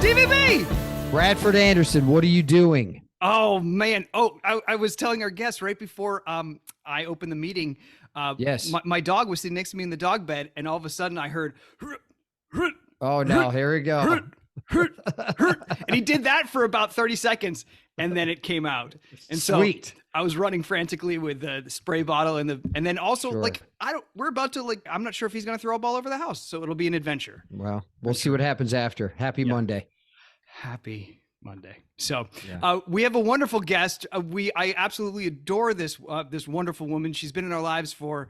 TVB! Bradford Anderson, what are you doing? Oh, man. Oh, I was telling our guests right before I opened the meeting. Yes. My dog was sitting next to me in the dog bed, and all of a sudden I heard, Oh, no, here we go. and he did that for about 30 seconds, and then it came out. And Sweet. So I was running frantically with the spray bottle and then also Sure. we're about to I'm not sure if he's going to throw a ball over the house, so it'll be an adventure. Well, we'll see what happens after. Happy Monday. Happy Monday. So Yeah. we have a wonderful guest. I absolutely adore this wonderful woman. She's been in our lives for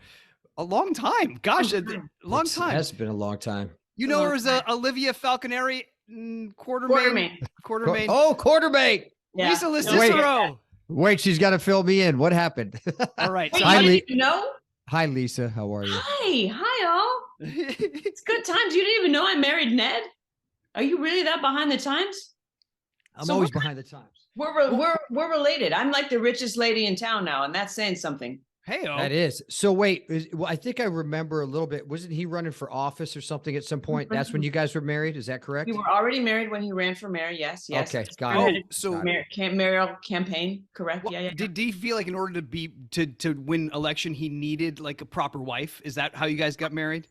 a long time. Gosh, a long time. It has been a long time. You know her as Olivia Falconeri, Quartermain. Oh, quartermate. Yeah. Lisa LoCicero. Wait, she's got to fill me in. What happened? All right. Wait, So how did you know? Hi, Lisa. How are you? Hi, all. It's good times. You didn't even know I married Ned? Are you really that behind the times? I'm always behind the times. We're related. I'm like the richest lady in town now, and that's saying something. Hey-o. That is. So wait, I think I remember a little bit. Wasn't he running for office or something at some point? That's when you guys were married. Is that correct? We were already married when he ran for mayor. Yes. Okay, got it. So mayoral campaign, correct? Well, Yeah. Did he feel like in order to win election, he needed like a proper wife? Is that how you guys got married?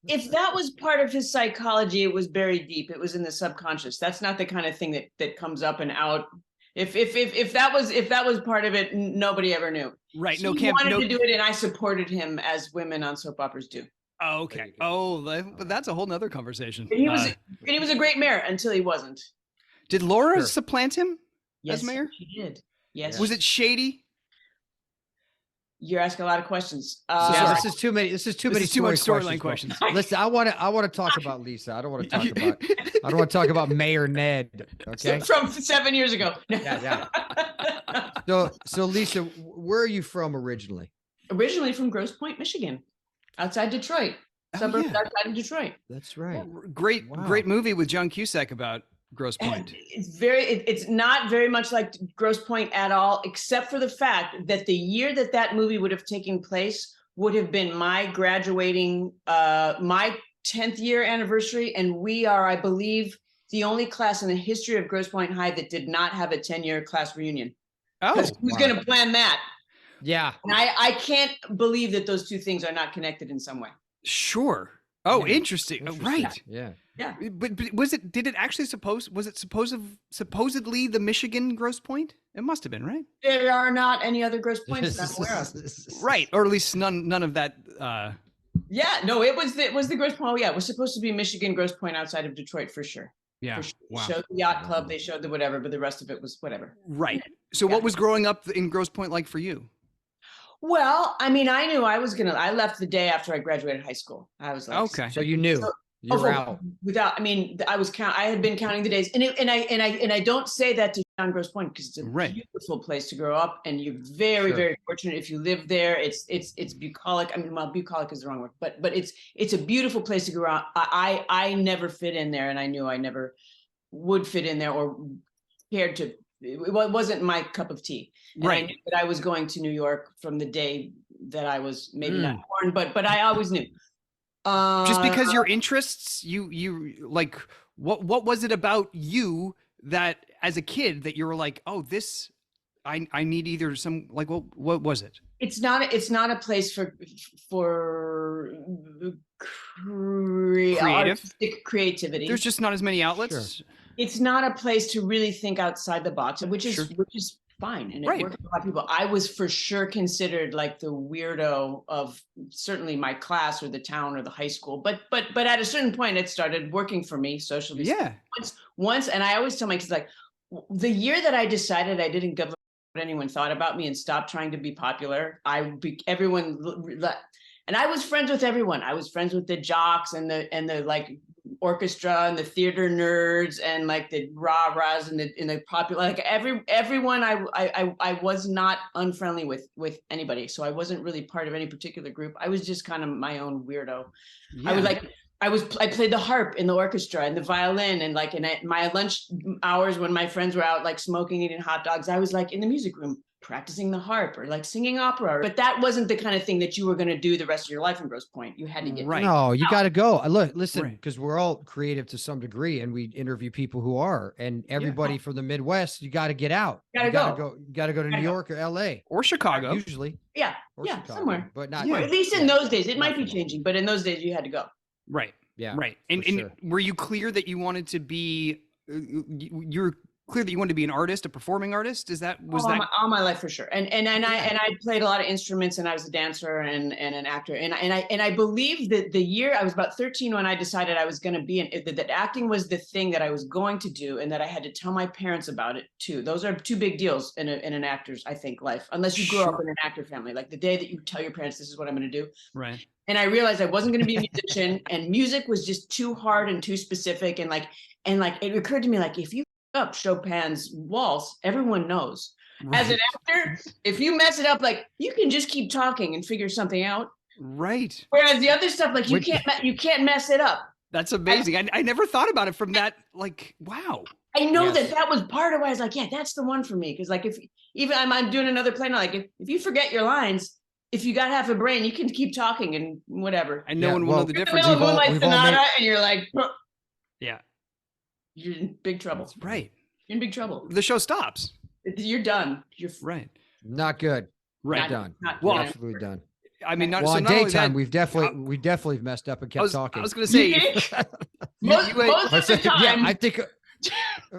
If that was part of his psychology, it was buried deep. It was in the subconscious. That's not the kind of thing that comes up and out. If that was part of it, nobody ever knew. Right. He wanted to do it, and I supported him as women on soap operas do. Oh, okay. Oh, but that's a whole nother conversation. And he was a great mayor until he wasn't. Did Laura supplant him Yes, as mayor? She did. Yes. Was it shady? You're asking a lot of questions. Yeah, this is too many. This is too many storyline questions. Listen, I want to talk about Lisa. I don't want to talk about Mayor Ned. Okay. From 7 years ago. Yeah. So Lisa, where are you from originally? Originally from Grosse Pointe, Michigan, outside Detroit, suburbs outside of Detroit. That's right. Great movie with John Cusack about Grosse Pointe. It's not very much like Grosse Pointe at all, except for the fact that the year that movie would have taken place would have been my graduating, my 10th year anniversary. And we are, I believe, the only class in the history of Grosse Pointe High that did not have a 10-year class reunion. Oh, who's going to plan that? Yeah. And I can't believe that those two things are not connected in some way. Sure. Oh, interesting. Right. Yeah. Yeah. But was it supposedly the Michigan Grosse Pointe? It must have been, right? There are not any other Grosse Pointes that I'm aware of. Right. Or at least none of that. Yeah, no, it was the Grosse Pointe. Yeah, it was supposed to be Michigan Grosse Pointe outside of Detroit for sure. Yeah. For sure. Wow. They showed the yacht club, they showed the whatever, but the rest of it was whatever. Right. So what was growing up in Grosse Pointe like for you? Well, I mean, I knew I left the day after I graduated high school. I was like, okay. So you knew. You're out. I had been counting the days, and I don't say that to Shaun Grosse Pointe because it's a beautiful place to grow up, and you're very, very fortunate if you live there. It's bucolic. I mean, well, bucolic is the wrong word, but it's a beautiful place to grow up. I never fit in there, and I knew I never would fit in there or cared to. It wasn't my cup of tea. And right. I knew that I was going to New York from the day that I was maybe not born, but I always knew. Just because your interests, you like, what was it about you that as a kid that you were like, oh, this, I need either some, like, what was it? It's not a place for creativity. There's just not as many outlets. Sure. It's not a place to really think outside the box, which is fine. And it worked for a lot of people. I was for sure considered like the weirdo of certainly my class or the town or the high school. But at a certain point, it started working for me socially. Yeah. Once, and I always tell my kids, like, the year that I decided I didn't give a what anyone thought about me and stopped trying to be popular, and I was friends with everyone. I was friends with the jocks and the like orchestra and the theater nerds and like the rah-rahs and the popular, like everyone. I was not unfriendly with anybody. So I wasn't really part of any particular group. I was just kind of my own weirdo. Yeah. I played the harp in the orchestra and the violin, and like in my lunch hours when my friends were out like smoking, eating hot dogs, I was like in the music room practicing the harp or like singing opera. But that wasn't the kind of thing that you were going to do the rest of your life in Grosse Pointe. You had to get No, you got to go. Look, listen, Right. because we're all creative to some degree, and we interview people who are, and everybody from the Midwest, you got to get out. You got to go to New York or LA or Chicago. Usually. Yeah. Or yeah. Chicago, Somewhere. but not. Or at least in those days, it might be Not changing, but in those days you had to go. Right. Yeah. Right. And sure. were you clear that you wanted to be, you're clear that you wanted to be an artist, a performing artist? All my life for sure. And I played a lot of instruments, and I was a dancer and an actor. And I believe that the year I was about 13 when I decided I was going to be that acting was the thing that I was going to do, and that I had to tell my parents about it too. Those are two big deals in an actor's, I think, life, unless you grow up in an actor family. Like the day that you tell your parents, this is what I'm going to do. Right. And I realized I wasn't going to be a musician, and music was just too hard and too specific. And it occurred to me, like, if you up Chopin's waltz, everyone knows. Right. As an actor, if you mess it up, like, you can just keep talking and figure something out. Right. Whereas the other stuff, like, you can't mess it up. That's amazing. I never thought about it from that. Like, wow. I know that was part of why I was like, yeah, that's the one for me. Because like, if even I'm doing another play now, like if you forget your lines, if you got half a brain, you can keep talking and whatever. And no one will know the difference. In the middle of Moonlight Sonata, and you're like, yeah, you're in big trouble. That's right. You're in big trouble. The show stops. You're done. You're right. Not good. Right. Done. Well, absolutely done. I mean, well, in daytime, we've definitely messed up and kept talking. I was going to say, most of the time. Yeah,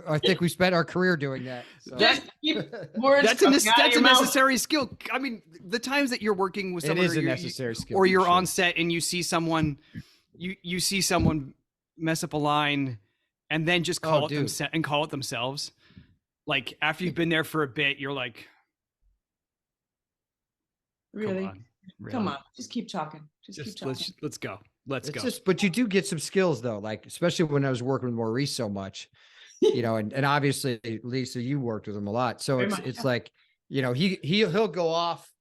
I think we spent our career doing that. So. Just keep words. That's a necessary skill. I mean, the times that you're working with someone, it is a necessary skill, or you're on set and you see someone, you see someone mess up a line, and then just call it themselves. Like after you've been there for a bit, you're like, really? Come on, just keep talking. Just keep talking. Let's go. Let's go. But you do get some skills though, like especially when I was working with Maurice so much, you know, and obviously Lisa, you worked with him a lot. So it's like, you know, he'll go off,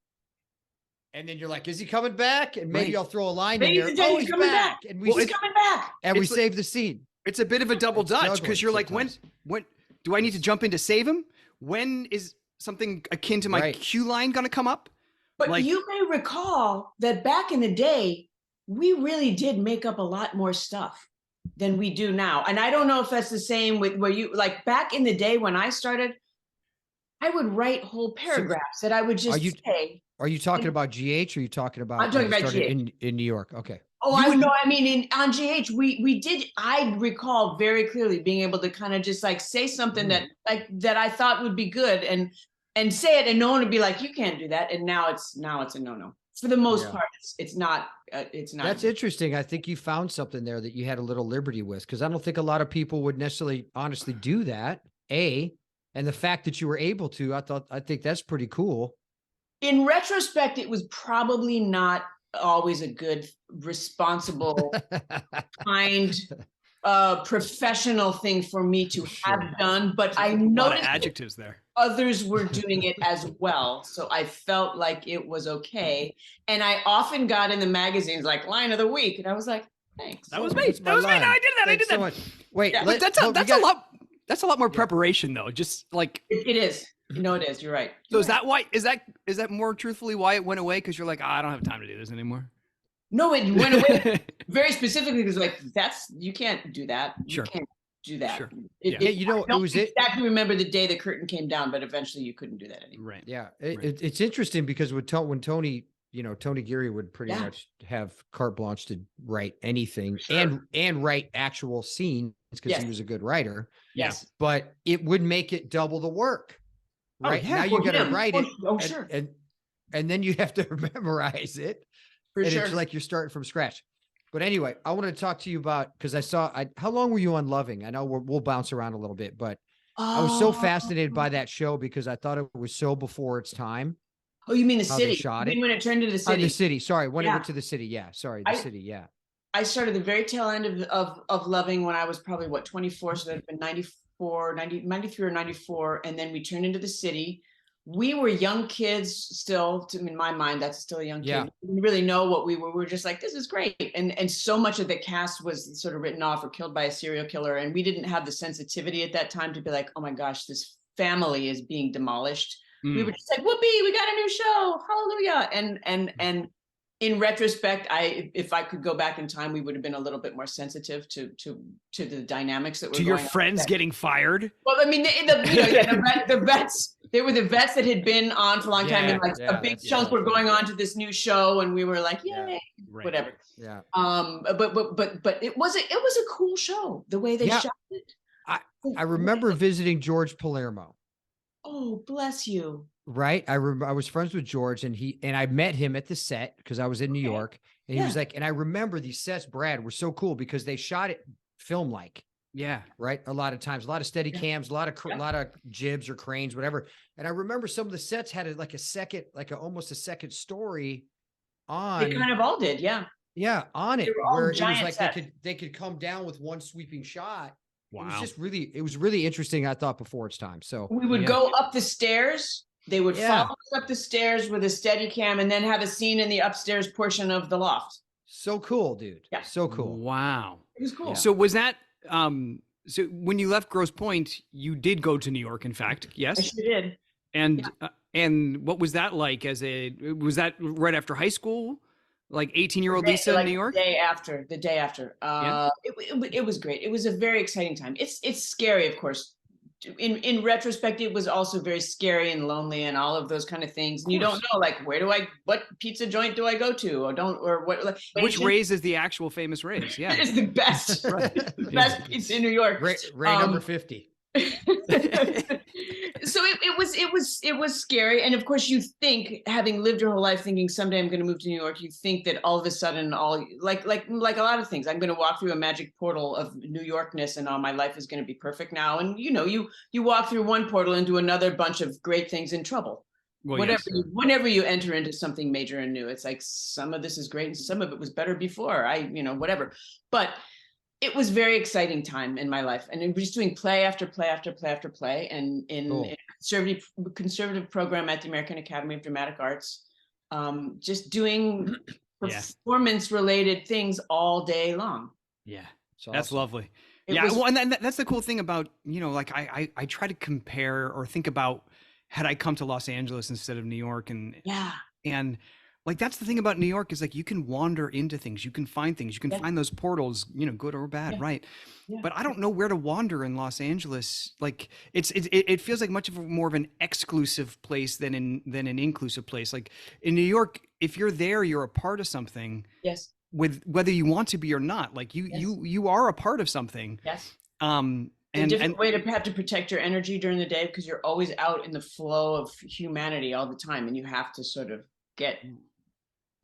and then you're like, is he coming back? And maybe I'll throw a line in there. Oh, he's coming back. And he's coming back. And we save the scene. It's a bit of a double dutch because you're like, when do I need to jump in to save him? When is something akin to my cue line going to come up? But you may recall that back in the day, we really did make up a lot more stuff than we do now. And I don't know if that's the same with where you, like back in the day when I started, I would write whole paragraphs that I would just say. Are you talking about GH or are you talking about? I'm talking about GH. In New York. Okay. Oh, I know. I mean, on GH, we did. I recall very clearly being able to kind of just like say something that I thought would be good and say it, and no one would be like, you can't do that. And now it's a no. For the most part, it's not. That's interesting. I think you found something there that you had a little liberty with, because I don't think a lot of people would necessarily honestly do that. And the fact that you were able to, I think that's pretty cool. In retrospect, it was probably not always a good, responsible, kind, professional thing for me to have done. But I noticed adjectives there. Others were doing it as well. So I felt like it was okay. And I often got in the magazines like line of the week. And I was like, thanks. That was me. That was me. No, I did that. I did that. So wait, but that's a lot more preparation though. Just like it is. No, it is. You're right. So is that why? Is that more truthfully why it went away? Because you're like, I don't have time to do this anymore. No, it went away very specifically because like you can't do that. Sure. You can't do that. Sure. You know, I don't exactly remember the day the curtain came down, but eventually you couldn't do that anymore. Right. Yeah. It's interesting because when Tony, Tony Geary would pretty much have carte blanche to write anything and write actual scenes because he was a good writer. Yes. But it would make it double the work. Right. Now you got to write it. Oh, sure. And then you have to memorize it. It's like you're starting from scratch. But anyway, I want to talk to you about, because how long were you on Loving? I know we'll bounce around a little bit, but I was so fascinated by that show because I thought it was so before its time. Oh, you mean the city? They shot it? When it turned into the city? The city. Sorry. When it went to the city. Yeah. Sorry. The city. Yeah. I started the very tail end of Loving when I was probably 24. So that'd been 93 or 94. And then we turned into the city. we were young kids still. In my mind, that's still a young kid. Yeah. We didn't really know what we were. We were just like, this is great. And so much of the cast was sort of written off or killed by a serial killer. And we didn't have the sensitivity at that time to be like, oh my gosh, this family is being demolished. We were just like, whoopee, we got a new show. Hallelujah. And in retrospect, if I could go back in time, we would have been a little bit more sensitive to the dynamics that were going on. To your friends getting fired? Well, I mean, the vets, they were the vets that had been on for a long time, and like a big chunk were going on to this new show, and we were like, yay, whatever. Yeah. But it was a cool show, the way they shot it. I remember visiting George Palermo. Oh, bless you. Right. I was friends with George, and I met him at the set because I was in New York, and he was like, and I remember these sets, Brad, were so cool because they shot it film-like. Yeah. Right. A lot of times, a lot of steady cams, a lot of jibs or cranes, whatever. And I remember some of the sets had almost a second story on. They kind of all did. Yeah. Yeah. On it, where it was like they could come down with one sweeping shot. Wow. It was really interesting. I thought before its time. So we would go up the stairs. They would follow us up the stairs with a steady cam and then have a scene in the upstairs portion of the loft. So cool, dude. Yeah. So cool. Wow. It was cool. Yeah. So was that, so when you left Grosse Pointe, you did go to New York, in fact, yes? I sure did. And what was that like was that right after high school? Like 18-year-old Lisa in New York? The day after. It was great. It was a very exciting time. It's scary, of course. In retrospect, it was also very scary and lonely and all of those kind of things. And you don't know, like, what pizza joint do I go to? Which Ray's is the actual famous Ray's? Yeah. It's the best, the best pizza in New York. Ray number 50. So it was scary. And of course you think, having lived your whole life thinking someday I'm going to move to New York, you think that all of a sudden like a lot of things, I'm going to walk through a magic portal of New Yorkness and all my life is going to be perfect now. And you walk through one portal into another bunch of great things in trouble. Well, whenever you enter into something major and new, it's like some of this is great and some of it was better before. Whatever. But it was very exciting time in my life, and it was just doing play after play after play after play, and in a conservative program at the American Academy of Dramatic Arts, just doing performance-related things all day long. Yeah, awesome. That's lovely. Well, and that's the cool thing about like I try to compare or think about had I come to Los Angeles instead of New York, and like, that's the thing about New York is like, you can wander into things, you can find things, you can find those portals, good or bad. Right. Yeah. But I don't know where to wander in Los Angeles. Like it feels like much more of an exclusive place than an inclusive place. Like in New York, if you're there, you're a part of something. Yes. With whether you want to be or not, like you are a part of something. Yes. And a different way to have to protect your energy during the day, because you're always out in the flow of humanity all the time. And you have to sort of get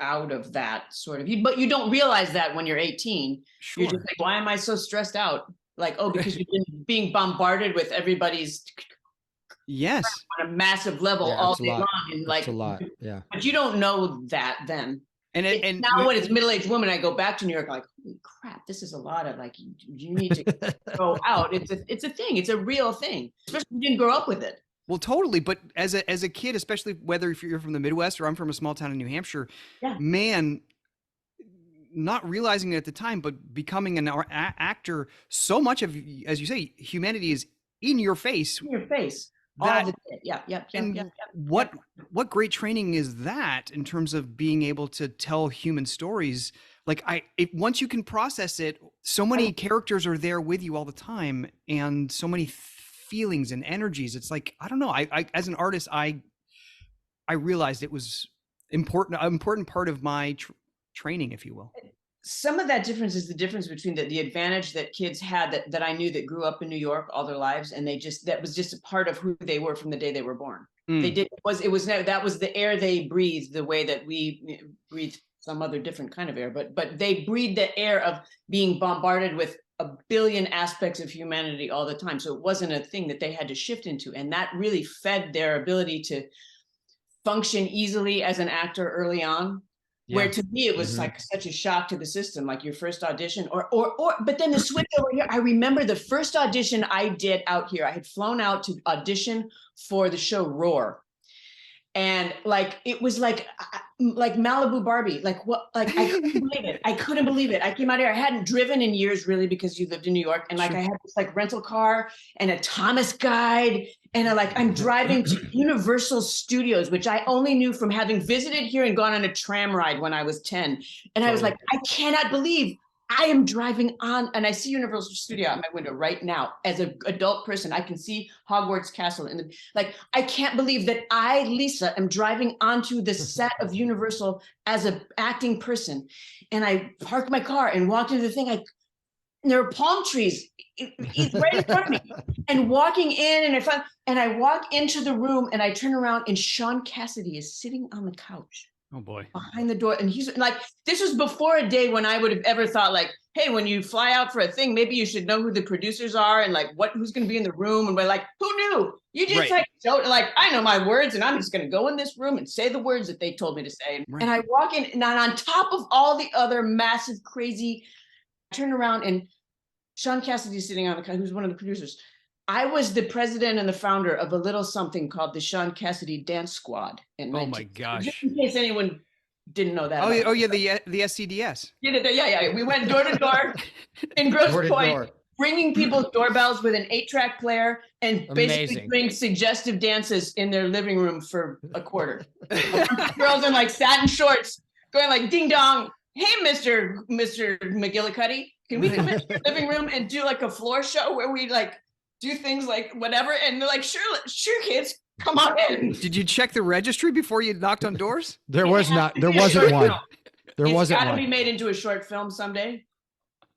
out of that sort of, but you don't realize that when you're 18. Sure. You're just like, why am I so stressed out? Like, because you've been being bombarded with everybody's on a massive level all day long. And like, it's a lot. Yeah. But you don't know that then. And now when it's middle-aged woman, I go back to New York, like, holy crap, this is a lot of like, you need to go out. It's a thing. It's a real thing, especially if you didn't grow up with it. Well, totally. But as a kid, especially whether if you're from the Midwest or I'm from a small town in New Hampshire, man, not realizing it at the time, but becoming an actor, so much of, as you say, humanity is in your face. In your face. All the day. What great training is that in terms of being able to tell human stories? Like once you can process it, so many characters are there with you all the time, and so many feelings and energies. It's like, I don't know. I as an artist, I realized it was an important part of my training, if you will. Some of that difference is the difference between the advantage that kids had that I knew that grew up in New York all their lives, and that was just a part of who they were from the day they were born. That was the air they breathed, the way that we breathe some other different kind of air, but they breathed the air of being bombarded with a billion aspects of humanity all the time. So it wasn't a thing that they had to shift into. And that really fed their ability to function easily as an actor early on. Yeah. Where to me, it was like such a shock to the system, like your first audition but then the switch over here. I remember the first audition I did out here. I had flown out to audition for the show Roar. And like, it was like Malibu Barbie, like what, like I couldn't believe it. I couldn't believe it. I came out here, I hadn't driven in years really, because you lived in New York. And like, I had this like rental car and a Thomas guide. And I'm driving to Universal Studios, which I only knew from having visited here and gone on a tram ride when I was 10. And I was like, I cannot believe I am driving on, and I see Universal Studio out my window right now. As an adult person, I can see Hogwarts Castle, and like, I can't believe that I, Lisa, am driving onto the set of Universal as an acting person. And I parked my car and walked into the thing. And there are palm trees right in front of me, and walking in, and I walk into the room, and I turn around, and Shaun Cassidy is sitting on the couch. Oh boy. Behind the door. And he's like, this was before a day when I would have ever thought like, hey, when you fly out for a thing, maybe you should know who the producers are and like who's going to be in the room. And we're like, who knew? You just like, I know my words, and I'm just going to go in this room and say the words that they told me to say. And I walk in, and on top of all the other massive, crazy, I turn around, and Shaun Cassidy is sitting on the couch, who's one of the producers. I was the president and the founder of a little something called the Shaun Cassidy Dance Squad. Oh my gosh! Just in case anyone didn't know that. Oh yeah, the SCDS. Yeah. We went door to door in Grosse Pointe, ringing people's doorbells with an 8-track player, and basically doing suggestive dances in their living room for a quarter. Girls in like satin shorts going like ding dong. Hey, Mr. McGillicuddy, can we come into your living room and do like a floor show where we like do things like whatever? And they're like, sure, kids, come on in. Did you check the registry before you knocked on doors? There wasn't one. It's got to be made into a short film someday.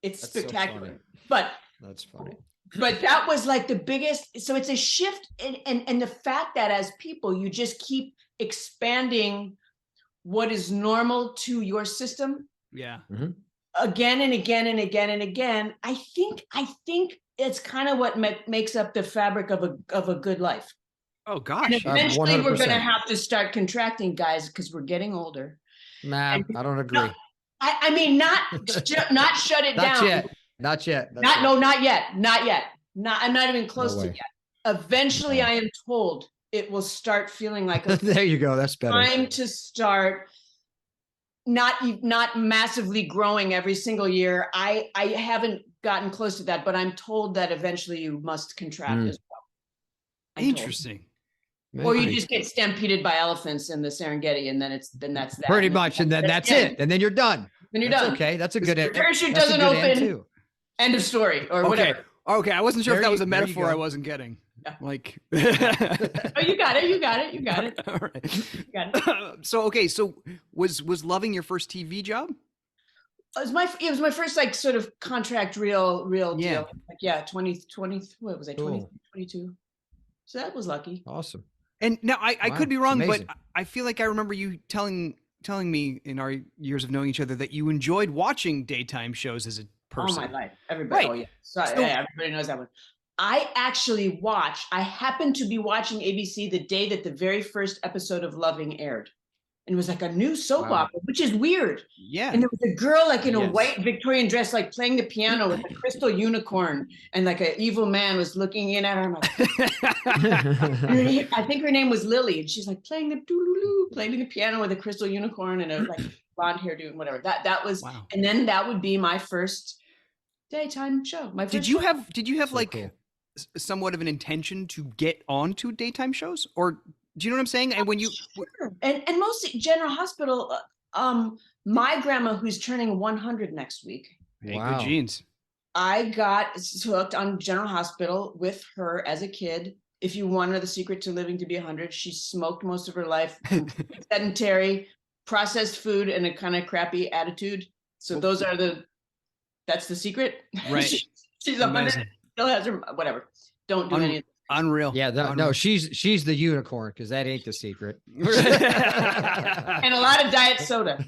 It's spectacular. So but that's funny. But that was like the biggest. So it's a shift, and the fact that as people, you just keep expanding what is normal to your system. Yeah. Mm-hmm. Again and again and again and again. I think it's kind of what makes up the fabric of a good life. Oh gosh. And eventually we're going to have to start contracting, guys, because we're getting older. Nah, I don't agree. No, I mean, not shut it down. Not yet. Not yet. I'm not even close to yet. Eventually, I am told it will start feeling like there you go. That's better. Time to start not massively growing every single year. I haven't gotten close to that, but I'm told that eventually you must contract as well. Interesting. Or you just get stampeded by elephants in the Serengeti, and then that's that. Pretty much, and then that's it, and then you're done. Then you're done. Okay, that's a good end. Parachute doesn't open. End of story, or whatever. Okay, I wasn't sure if that was a metaphor I wasn't getting. Yeah. Like, oh, you got it. All right. You got it. So was loving your first TV job? It was my first like sort of contract real deal. Like 20, what was I, 20, 22? So that was lucky. Awesome. And now I could be wrong, but I feel like I remember you telling me in our years of knowing each other that you enjoyed watching daytime shows as a person. All my life. Everybody. Right. Oh yeah. Yeah, everybody knows that one. I happened to be watching ABC the day that the very first episode of Loving aired. And it was like a new soap opera, which is weird. Yeah. And there was a girl like in a white Victorian dress, like playing the piano with a crystal unicorn, and like an evil man was looking in at her. I'm like, I think her name was Lily, and she's like playing the piano with a crystal unicorn and a like blonde hairdo and whatever. That was, and then that would be my first daytime show. My first Did you have so like cool. Somewhat of an intention to get onto daytime shows, or do you know what I'm saying? And when you and mostly General Hospital, my grandma, who's turning 100 next week. Hey, good genes. I got hooked on General Hospital with her as a kid. If you want to know the secret to living to be 100, she smoked most of her life, sedentary, processed food, and a kind of crappy attitude. So that's the secret. Right. She's 100, still has her, whatever. Don't do any of that. Unreal. Yeah, no, she's the unicorn, because that ain't the secret. And a lot of diet soda.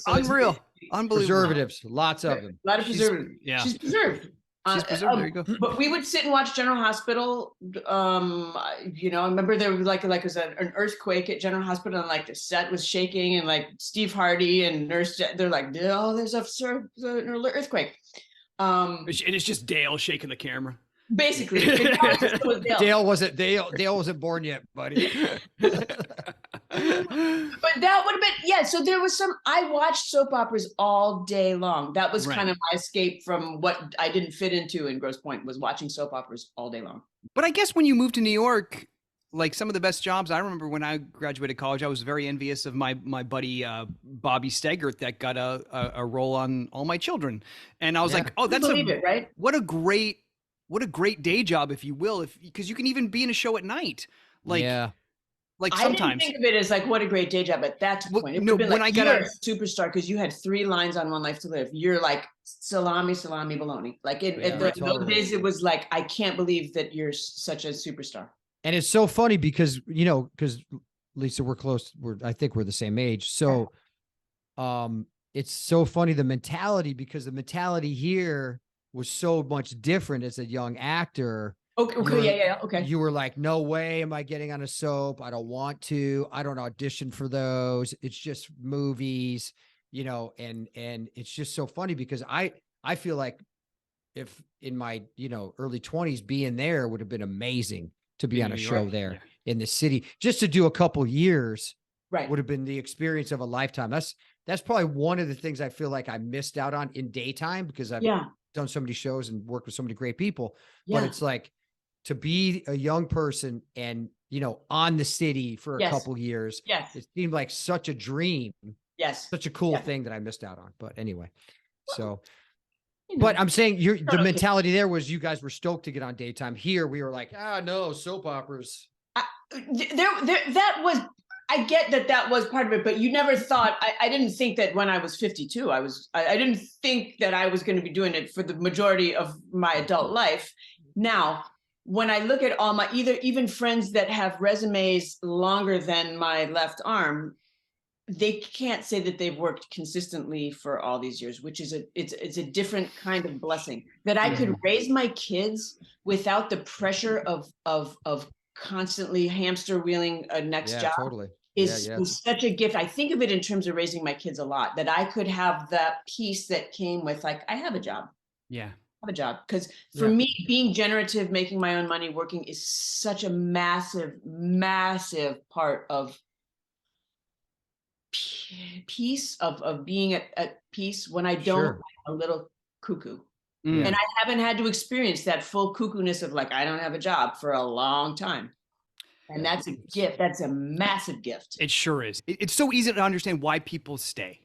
So unreal. Unbelievable. Preservatives, lots of them. A lot of preservatives. She's preserved. She's preserved. There you go. But we would sit and watch General Hospital. I remember there was like was an earthquake at General Hospital, and like the set was shaking, and like Steve Hardy and Nurse, they're like, oh, there's an earthquake. And it's just Dale shaking the camera. Basically, Dale wasn't born yet, buddy. But that would have been, yeah. So there was I watched soap operas all day long. That was kind of my escape from what I didn't fit into in Grosse Pointe, was watching soap operas all day long. But I guess when you moved to New York, like some of the best jobs, I remember when I graduated college, I was very envious of my buddy Bobby Steggert that got a role on All My Children, and I was like, oh, that's right? What a great day job, if you will, because you can even be in a show at night, like sometimes. I didn't think of it as like what a great day job at that point. No, when I got a superstar because you had 3 lines on One Life to Live. You're like salami, bologna. Like in those days, it was like, I can't believe that you're such a superstar. And it's so funny because, because Lisa, we're close. I think we're the same age. So, it's so funny, the mentality, because the mentality here was so much different as a young actor. Okay. Okay. You were like, no way am I getting on a soap. I don't want to. I don't audition for those. It's just movies, and it's just so funny because I feel like if in my, early 20s, being there would have been amazing to be on a show there in the city, just to do a couple years, would have been the experience of a lifetime. That's probably one of the things I feel like I missed out on in daytime, because I've done so many shows and worked with so many great people, but it's like, to be a young person and, on the city for a couple years, it seemed like such a dream. Such a cool thing that I missed out on. But anyway, but I'm saying the mentality there was you guys were stoked to get on daytime. Here we were like, no, soap operas. That was, I get that was part of it, but you never thought, I didn't think that when I was 52, I didn't think that I was going to be doing it for the majority of my adult life. Now, when I look at all my, even friends that have resumes longer than my left arm, they can't say that they've worked consistently for all these years, which is it's a different kind of blessing, that I could raise my kids without the pressure of constantly hamster wheeling a next job. Totally. Was such a gift. I think of it in terms of raising my kids a lot, that I could have that peace that came with, like, I have a job. Have a job. Because for me, being generative, making my own money, working is such a massive part of peace, of being at peace when I don't a little cuckoo. And I haven't had to experience that full cuckoo-ness of, like, I don't have a job for a long time. And that's a gift. That's a massive gift. It sure is. It's so easy to understand why people stay,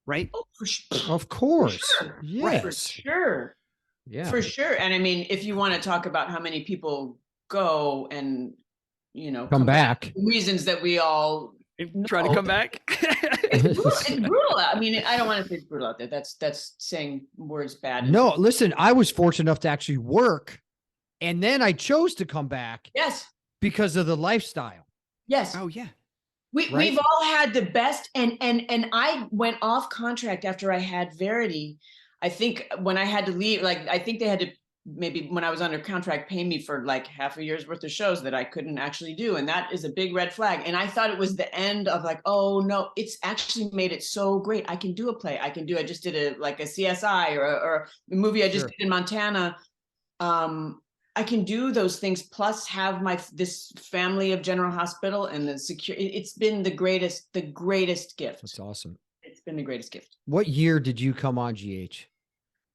right? Oh, for sure. Of course. For sure. Yes. Right, for sure. Yeah. For sure. And I mean, if you want to talk about how many people go and, come back, reasons that we all try to come back. It's brutal. I mean, I don't want to say it's brutal out there. That's saying words bad. No, listen, I was fortunate enough to actually work, and then I chose to come back. Yes. Because of the lifestyle. Yes. Oh yeah. We've all had the best, and I went off contract after I had Verity. I think when I had to leave, like, I think they had to, maybe when I was under contract, pay me for like half a year's worth of shows that I couldn't actually do. And that is a big red flag. And I thought it was the end of, like, oh no, it's actually made it so great. I can do a play. I just did a CSI or a movie I just did in Montana. I can do those things, plus have this family of General Hospital and the secure. It's been the greatest gift. That's awesome. It's been the greatest gift. What year did you come on GH?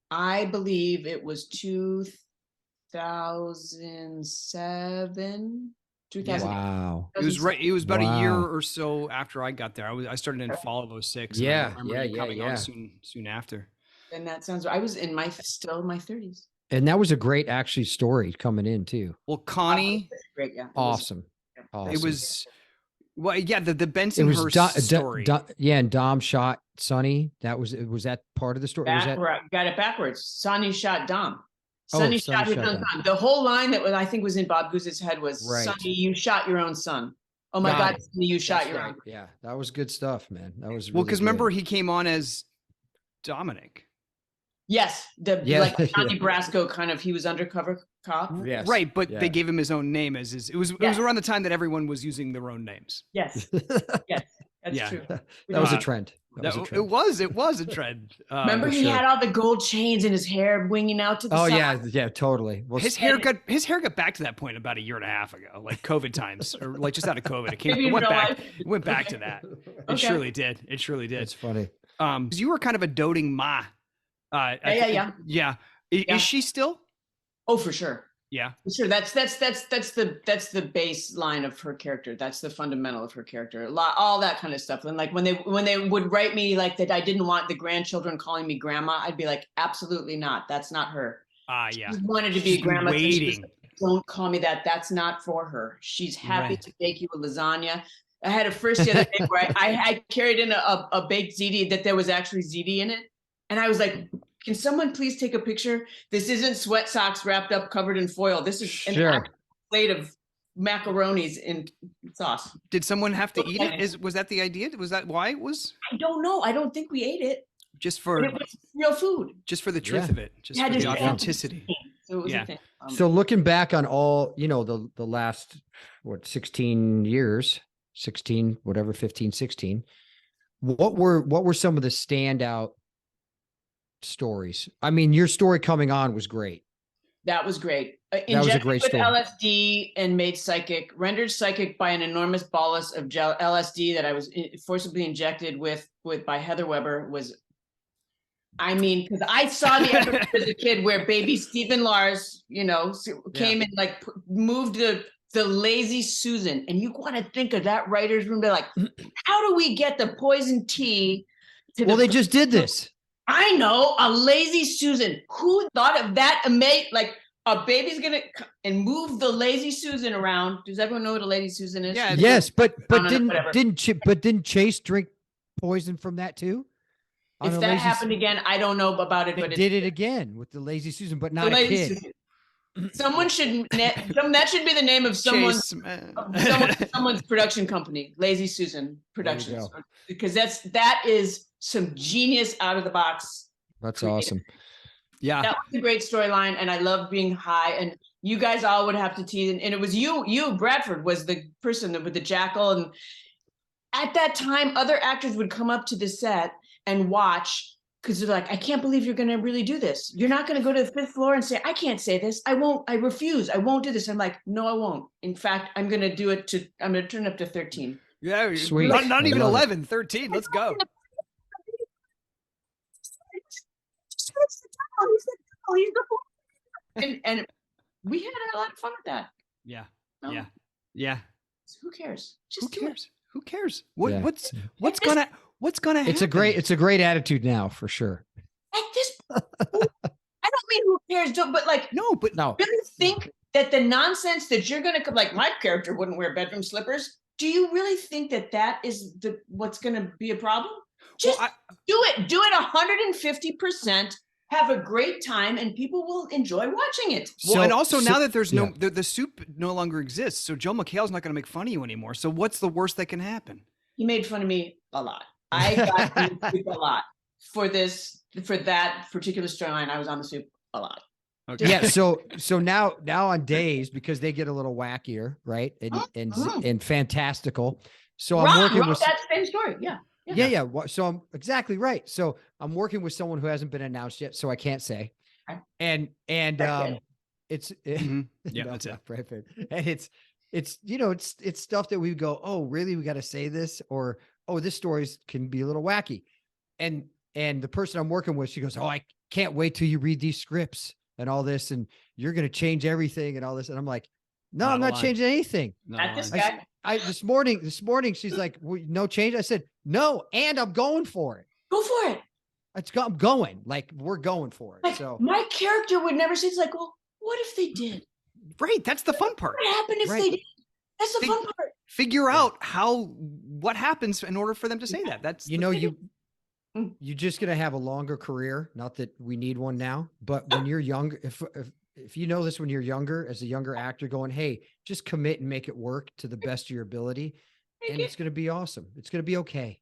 I believe it was 2007. 2000. Wow. It was right. It was about a year or so after I got there. I started in fall of 06. Yeah. Coming on soon after. And that sounds right. I was still in my 30s. And that was a great, actually, story coming in too. Well, Connie, great, yeah. Awesome. It was, well, yeah, the Bensonhurst story. And Dom shot Sonny. Was that part of the story? Got it backwards. Sonny shot Dom. Sonny shot his own son. The whole line that I think was in Bob Goose's head was, Sonny, you shot your own son. Oh my God, Sonny, you shot your own. Yeah, that was good stuff, man. That was well, because remember, he came on as Dominic. Yes, like Johnny Brasco kind of, he was undercover cop. Yes. Right, but they gave him his own name as his. It was around the time that everyone was using their own names. Yes, yes, that's true. That was a trend. It was a trend. Remember he had all the gold chains and his hair winging out to the side? Yeah, totally. Well, his hair got back to that point about a year and a half ago, like COVID times, or like just out of COVID. It went back to that. It surely did. It's funny. Because you were kind of a doting ma. Yeah. Is she still? Oh, for sure. Yeah. For sure. That's the baseline of her character. That's the fundamental of her character. All that kind of stuff. And like when they would write me like that, I didn't want the grandchildren calling me grandma. I'd be like, absolutely not. That's not her. Yeah. She wanted to be a grandma. Waiting. Like, don't call me that. That's not for her. She's happy to bake you a lasagna. I had a first the other day where I carried in a baked ziti that there was actually ziti in it. And I was like, can someone please take a picture? This isn't sweat socks wrapped up, covered in foil. This is an actual plate of macaronis in sauce. Did someone have to eat it? Was that the idea? Was that why it was? I don't know. I don't think we ate it. Just for it was real food. Just for the truth of it. Just for the authenticity. So it was a thing. So looking back on all, the last 16 years, 16, whatever, 15, 16, what were some of the standout stories? I mean, your story coming on was great. That was great. That was a great story. LSD and made psychic, rendered psychic by an enormous bolus of LSD that I was forcibly injected with by Heather Weber was, I mean, because I saw the episode as a kid where baby Stephen Lars, came and like moved the lazy Susan. And you want to think of that writer's room. They're like, how do we get the poison tea to they just did this. I know, a lazy Susan. Who thought of that? Like a baby's gonna and move the lazy Susan around. Does everyone know what a lazy Susan is? Yeah. Yes, but didn't Chase drink poison from that too? If that happened again, I don't know about it. But did it again with the lazy Susan, but not a kid. Susan. That should be the name of someone's production company, Lazy Susan Productions, because that is some genius out of the box. That's creative. Awesome. Yeah, that was a great storyline, and I love being high. And you guys all would have to tease, and it was you, Bradford, was the person with the jackal, and at that time, other actors would come up to the set and watch. Because they're like, I can't believe you're going to really do this. You're not going to go to the 5th floor and say, I can't say this. I won't. I refuse. I won't do this. I'm like, no, I won't. In fact, I'm going to do it I'm going to turn up to 13. Yeah. Sweet. Not even 11, 13. Let's go. And we had a lot of fun with that. Yeah. No. Yeah. Who cares? Who cares? What's gonna happen? It's a great attitude now for sure. At this point, I don't mean who cares, but like no. Really think that the nonsense that you're gonna come, like my character wouldn't wear bedroom slippers. Do you really think that is what's gonna be a problem? Just do it. Do it 150%. Have a great time, and people will enjoy watching it. Well, and also now that there's the soup no longer exists, so Joe McHale's not going to make fun of you anymore. So what's the worst that can happen? He made fun of me a lot. I got on the soup a lot for that particular storyline. I was on the soup a lot. Okay. Yeah. So now on Days, because they get a little wackier, right? And fantastical. So I'm working with that same story. Yeah. Yeah. So I'm exactly right. So I'm working with someone who hasn't been announced yet, so I can't say. And it's that's it. Bradford. And it's stuff that we go, oh, really? We got to say this, or oh, this story can be a little wacky. And the person I'm working with, she goes, oh, I can't wait till you read these scripts and all this, and you're going to change everything and all this. And I'm like, no, I'm not changing anything. Not this guy. This morning, she's like, no change. I said, no, and I'm going for it. Go for it. I'm going. Like, we're going for it. Like, so my character would never say, it's like, well, what if they did? Right. That's the fun part. What happened if they did? That's the fun part. Figure out what happens in order for them to say that. That's you're just going to have a longer career. Not that we need one now, but when you're younger, if you know this, when you're younger, as a younger actor going, hey, just commit and make it work to the best of your ability. And it's going to be awesome. It's going to be okay.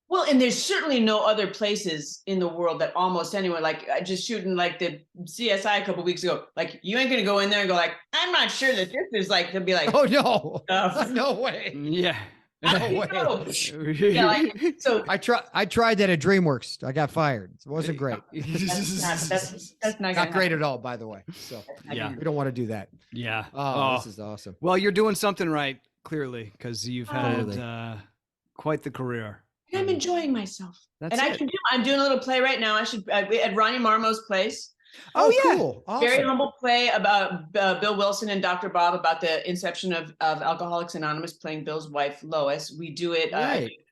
Well, and there's certainly no other places in the world that almost anyone, like just shooting like the CSI a couple of weeks ago, like you ain't going to go in there and go like, I'm not sure that this is like, they'll be like, oh no, no way. Yeah. No. Yeah, like, so I tried that at DreamWorks. I got fired. It wasn't great. that's Not great at all, by the way. So Yeah. we don't want to do that. Yeah. Oh, this is awesome. Well, you're doing something right, clearly, because you've had quite the career. And I'm enjoying myself. That's and it. I'm doing a little play right now. At Ronnie Marmo's place. Oh, yeah. Cool. Awesome. Very humble play about Bill Wilson and Dr. Bob about the inception of Alcoholics Anonymous, playing Bill's wife, Lois. We do it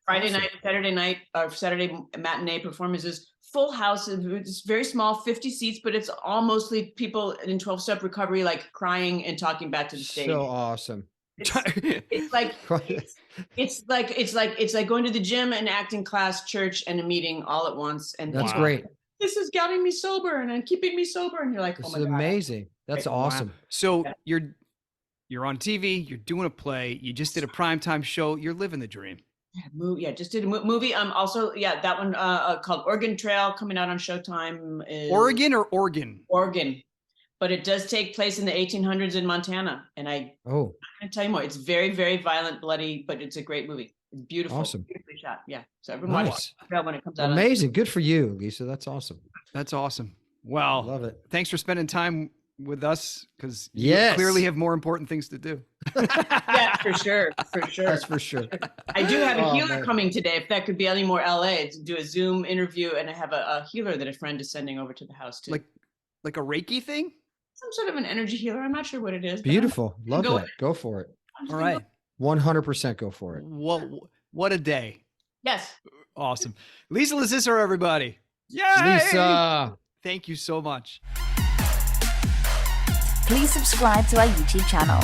Friday night, Saturday night, or Saturday matinee performances. Full house. It's very small, 50 seats, but it's all mostly people in 12-step recovery, like crying and talking back to the stage. So awesome. It's like going to the gym, an acting class, church, and a meeting all at once. And that's great. This is getting me sober and keeping me sober. And you're like, this oh my is God. amazing. That's awesome. Wow. So you're on TV, you're doing a play, you just did a primetime show, you're living the dream. Yeah, just did a movie. Also, that one called Oregon Trail, coming out on Showtime. Oregon or Oregon? Oregon. But it does take place in the 1800s in Montana. And I'm going to tell you more. It's very, very violent, bloody, but it's a great movie. It's beautiful. Awesome. Beautifully shot. Yeah. So everyone watch it when it comes out. Amazing. Good for you, Lisa. That's awesome. That's awesome. Well, love it. Thanks for spending time with us, because you clearly have more important things to do. Yeah, for sure. For sure. That's for sure. I do have a healer coming today. If that could be any more LA, to do a Zoom interview. And I have a healer that a friend is sending over to the house too. Like a Reiki thing? Some sort of an energy healer. I'm not sure what it is. Beautiful. Love that. Go for it. All right. 100% go for it. What a day. Yes. Awesome. Lisa LoCicero, everybody. Yay! Lisa. Thank you so much. Please subscribe to our YouTube channel.